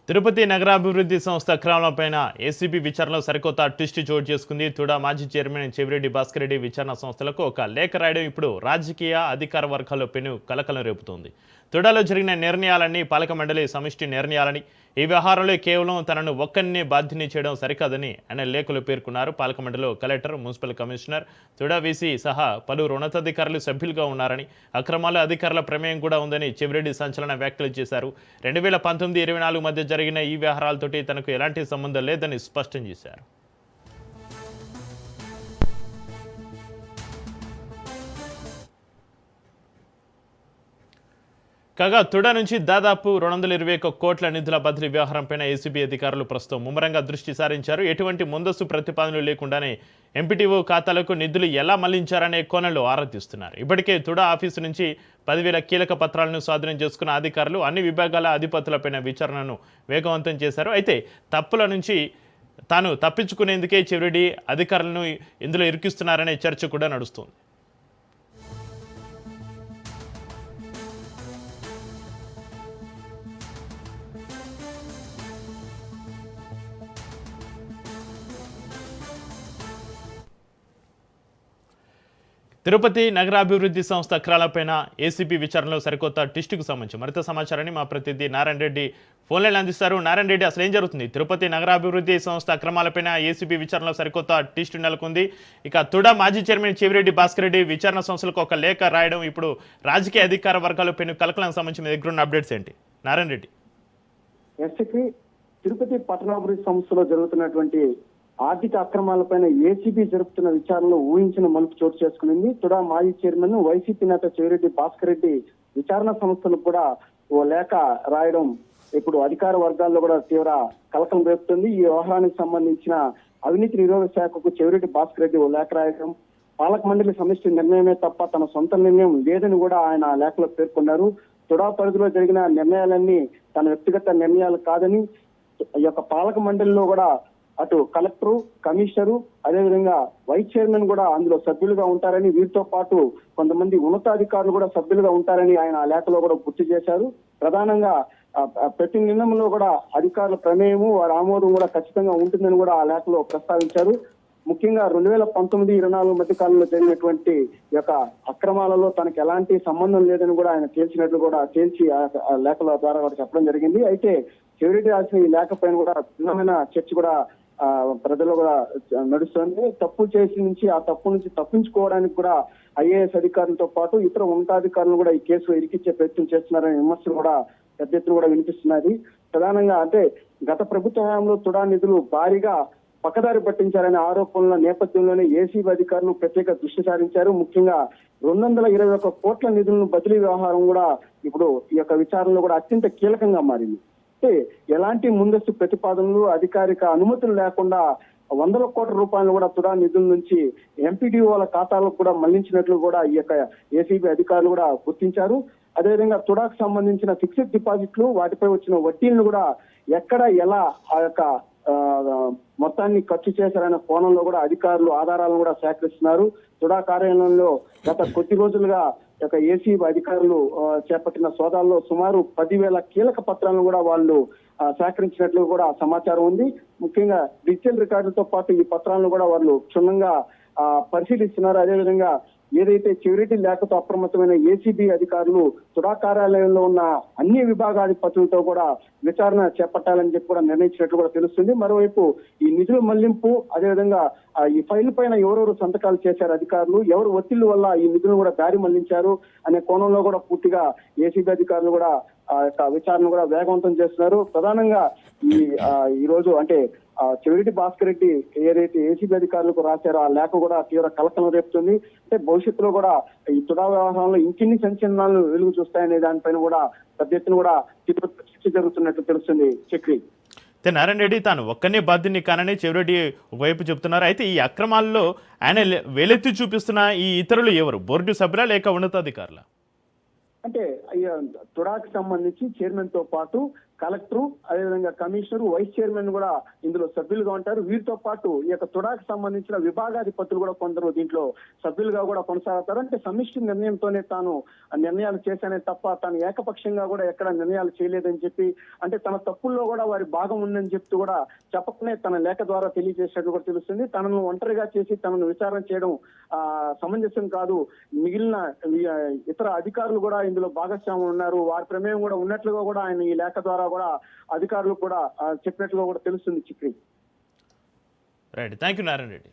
తిరుపతి నగరాభివృద్ధి సంస్థ అక్రమాలపైన ఏసీబీ విచారణలో సరికొత్త ట్విస్ట్ చోటు చేసుకుంది. తుడా మాజీ చైర్మన్ చెవిరెడ్డి భాస్కర్ రెడ్డి విచారణ సంస్థలకు ఒక లేఖ రాయడం ఇప్పుడు రాజకీయ అధికార వర్గాల్లో పెను కలకలం రేపుతోంది. తుడాలో జరిగిన నిర్ణయాలన్నీ పాలక మండలి సమిష్టి నిర్ణయాలని, ఈ వ్యవహారంలో కేవలం తనను ఒక్కరినే బాధ్యని చేయడం సరికాదని ఆయన లేఖలో పేర్కొన్నారు. పాలక మండలిలో collector, municipal commissioner, TUDA VC సహా పలువురు ఉన్నతాధికారులు సభ్యులుగా ఉన్నారని, అక్రమాల అధికారుల ప్రమేయం కూడా ఉందని చెవిరెడ్డి సంచలన వ్యాఖ్యలు చేశారు. 2019-24 మధ్య జరిగిన ఈ వ్యవహారాలతోటి తనకు ఎలాంటి సంబంధం లేదని స్పష్టం చేశారు. కాగా తుడా నుంచి దాదాపు 221 కోట్ల నిధుల బదిలీ వ్యవహారంపైన ఏసీబీ అధికారులు ప్రస్తుతం ముమ్మరంగా దృష్టి సారించారు. ఎటువంటి ముందస్తు ప్రతిపాదనలు లేకుండానే ఎంపీటీఓ ఖాతాలకు నిధులు ఎలా మళ్లించారనే కోణంలో ఆరా తీస్తున్నారు. ఇప్పటికే తుడా ఆఫీసు నుంచి 10,000 కీలక పత్రాలను స్వాధీనం చేసుకున్న అధికారులు అన్ని విభాగాల అధిపతులపైన విచారణను వేగవంతం చేశారు. అయితే తప్పుల నుంచి తాను తప్పించుకునేందుకే చెవిరెడ్డి అధికారులను ఇందులో ఇరికిస్తున్నారనే చర్చ కూడా నడుస్తుంది. తిరుపతి నగరాభివృద్ధి సంస్థ అక్రమాలపైన ఏసీబీ విచారణలో సరికొత్త ట్విస్టుకు సంబంధించి మరింత సమాచారాన్ని మా ప్రతినిధి నారాయణ రెడ్డి ఫోన్ లైన్ అందిస్తారు. నారాయణ రెడ్డి, అసలు ఏం జరుగుతుంది? తిరుపతి నగరాభివృద్ధి సంస్థ అక్రమాలపైన ఏసీబీ విచారణలో సరికొత్త ట్విస్ట్ నెలకొంది. ఇక తుడా మాజీ చైర్మన్ చెవిరెడ్డి భాస్కర్ రెడ్డి విచారణ సంస్థలకు ఒక లేఖ రాయడం ఇప్పుడు రాజకీయ అధికార వర్గాల పైన కలకలం సంబంధించి మీ దగ్గర ఉన్న అప్డేట్స్ ఏంటి నారాయణ రెడ్డి? తిరుపతి పట్టణాభివృద్ధి సంస్థలో జరుగుతున్నటువంటి ఆర్థిక అక్రమాలపైన ఏసీబీ జరుపుతున్న విచారణలో ఊహించిన మలుపు చోటు చేసుకునింది. తుడా మాజీ చైర్మన్ వైసీపీ నేత చెవిరెడ్డి భాస్కర్ రెడ్డి విచారణ సంస్థలకు కూడా ఓ లేఖ రాయడం ఇప్పుడు అధికార వర్గాల్లో కూడా తీవ్ర కలకలం రేపుతుంది. ఈ వ్యవహారానికి సంబంధించిన అవినీతి నిరోధక శాఖకు చెవిరెడ్డి భాస్కర్ రెడ్డి ఓ లేఖ రాయడం, పాలక మండలి సమిష్టి నిర్ణయమే తప్ప తన సొంత నిర్ణయం లేదని కూడా ఆయన లేఖలో పేర్కొన్నారు. తుడా పరిధిలో జరిగిన నిర్ణయాలన్నీ తన వ్యక్తిగత నిర్ణయాలు కాదని, ఈ యొక్క పాలక మండలిలో కూడా అటు కలెక్టరు, కమిషనరు, అదేవిధంగా వైస్ చైర్మన్ కూడా అందులో సభ్యులుగా ఉంటారని, వీరితో పాటు కొంతమంది ఉన్నతాధికారులు కూడా సభ్యులుగా ఉంటారని ఆయన ఆ లేఖలో కూడా గుర్తు చేశారు. ప్రధానంగా ప్రతి నిర్ణయంలో కూడా అధికారుల ప్రమేయము, వారి ఆమోదం కూడా ఖచ్చితంగా ఉంటుందని కూడా ఆ లేఖలో ప్రస్తావించారు. ముఖ్యంగా 2019-24 మధ్య కాలంలో జరిగినటువంటి యొక్క అక్రమాలలో తనకు ఎలాంటి సంబంధం లేదని కూడా ఆయన తేల్చినట్లు కూడా తేల్చి ఆ లేఖల ద్వారా కూడా చెప్పడం జరిగింది. అయితే చెవిరెడ్డి రాసిన ఈ లేఖ పైన కూడా భిన్నమైన చర్చ కూడా ప్రజలు కూడా నడుస్తుంది. తప్పు చేసి నుంచి ఆ తప్పు నుంచి తప్పించుకోవడానికి కూడా ఐఏఎస్ అధికారులతో పాటు ఇతర ఉన్నతాధికారులు కూడా ఈ కేసులో ఇరికిచ్చే ప్రయత్నం చేస్తున్నారనే విమర్శలు కూడా పెద్ద ఎత్తున కూడా వినిపిస్తున్నది. ప్రధానంగా అంటే గత ప్రభుత్వ హయాంలో తుడా నిధులు భారీగా పక్కదారి పట్టించారనే ఆరోపణల నేపథ్యంలోనే ఏసీబీ అధికారులు ప్రత్యేక దృష్టి సారించారు. ముఖ్యంగా 221 కోట్ల నిధులను బదిలీ వ్యవహారం కూడా ఇప్పుడు ఈ యొక్క విచారణలో కూడా అత్యంత కీలకంగా మారింది. అంటే ఎలాంటి ముందస్తు ప్రతిపాదనలు, అధికారిక అనుమతులు లేకుండా 100 కోట్ల రూపాయలు కూడా తుడా నిధుల నుంచి ఎంపీడీఓల ఖాతాలకు కూడా మళ్లించినట్లు కూడా ఈ యొక్క ఏసీబీ అధికారులు కూడా గుర్తించారు. అదేవిధంగా తుడాకు సంబంధించిన ఫిక్స్డ్ డిపాజిట్లు, వాటిపై వచ్చిన వడ్డీలను కూడా ఎక్కడ ఎలా ఆ యొక్క మొత్తాన్ని ఖర్చు చేశారనే కోణంలో కూడా అధికారులు ఆధారాలను కూడా సేకరిస్తున్నారు. తుడా కార్యాలయంలో గత కొద్ది రోజులుగా యొక్క ఏసీబీ అధికారులు చేపట్టిన సోదాల్లో సుమారు 10,000 కీలక పత్రాలను కూడా వాళ్ళు సేకరించినట్లు కూడా సమాచారం ఉంది. ముఖ్యంగా డిజిటల్ రికార్డులతో పాటు ఈ పత్రాలను కూడా వాళ్ళు క్షుణ్ణంగా పరిశీలిస్తున్నారు. అదేవిధంగా ఏదైతే చెవిరెడ్డి లేఖతో అప్రమత్తమైన ఏసీబీ అధికారులు తుడా కార్యాలయంలో ఉన్న అన్ని విభాగాధిపతులతో కూడా విచారణ చేపట్టాలని చెప్పి కూడా నిర్ణయించినట్లు కూడా తెలుస్తుంది. మరోవైపు ఈ నిధుల మళ్లింపు, అదేవిధంగా ఈ ఫైల్ పైన ఎవరెవరు సంతకాలు చేశారు అధికారులు, ఎవరు ఒత్తిళ్ల వల్ల ఈ నిధులను కూడా దారి మళ్లించారు అనే కోణంలో కూడా పూర్తిగా ఏసీబీ అధికారులు కూడా ఆ యొక్క విచారణ కూడా వేగవంతం చేస్తున్నారు. ప్రధానంగా ఈ రోజు అంటే చెవిరెడ్డి భాస్కర్ రెడ్డి ఏదైతే ఏసీబీ అధికారులకు రాశారో ఆ లేఖ కూడా తీవ్ర కలకలం రేపుతుంది. అంటే భవిష్యత్తులో కూడా ఈ తుడా వ్యవహారంలో ఇంకెన్ని సంచలనాలు వెలుగు చూస్తాయనే దానిపైన కూడా పెద్ద ఎత్తున కూడా చర్చ జరుగుతున్నట్లు తెలుస్తుంది. చక్రి నారాయణ రెడ్డి తాను ఒక్కనే బాధ్యుని కానని చెవిరెడ్డి ఒకవైపు చెప్తున్నారు. అయితే ఈ అక్రమాల్లో ఆయన వేలెత్తి చూపిస్తున్న ఈ ఇతరులు ఎవరు? బోర్డు సభ్యులా లేక ఉన్నతాధికారులా? అంటే తుడాకి సంబంధించి చైర్మన్ తో పాటు కలెక్టర్, అదేవిధంగా కమిషనర్, వైస్ చైర్మన్ కూడా ఇందులో సభ్యులుగా ఉంటారు. వీరితో పాటు ఈ యొక్క తుడాకు సంబంధించిన విభాగాధిపతులు కూడా కొందరు దీంట్లో సభ్యులుగా కూడా కొనసాగుతారు. అంటే సమిష్టి నిర్ణయంతోనే తాను నిర్ణయాలు చేశానే తప్ప తాను ఏకపక్షంగా కూడా ఎక్కడ నిర్ణయాలు చేయలేదని చెప్పి, అంటే తన తప్పుల్లో కూడా వారి భాగం ఉందని చెప్తూ కూడా చెప్పకనే తన లేఖ ద్వారా తెలియజేసినట్టు కూడా తెలుస్తుంది. తనను ఒంటరిగా చేసి తనను విచారణ చేయడం సమంజసం కాదు. మిగిలిన ఇతర అధికారులు కూడా ఇందులో భాగస్వామ్యం ఉన్నారు, వారి ప్రమేయం కూడా ఉన్నట్లుగా కూడా ఆయన ఈ లేఖ ద్వారా కూడా అధికారులు కూడా చెప్పినట్లుగా కూడా తెలుస్తుంది. Chikiri. Right, thank you Narayana Reddy.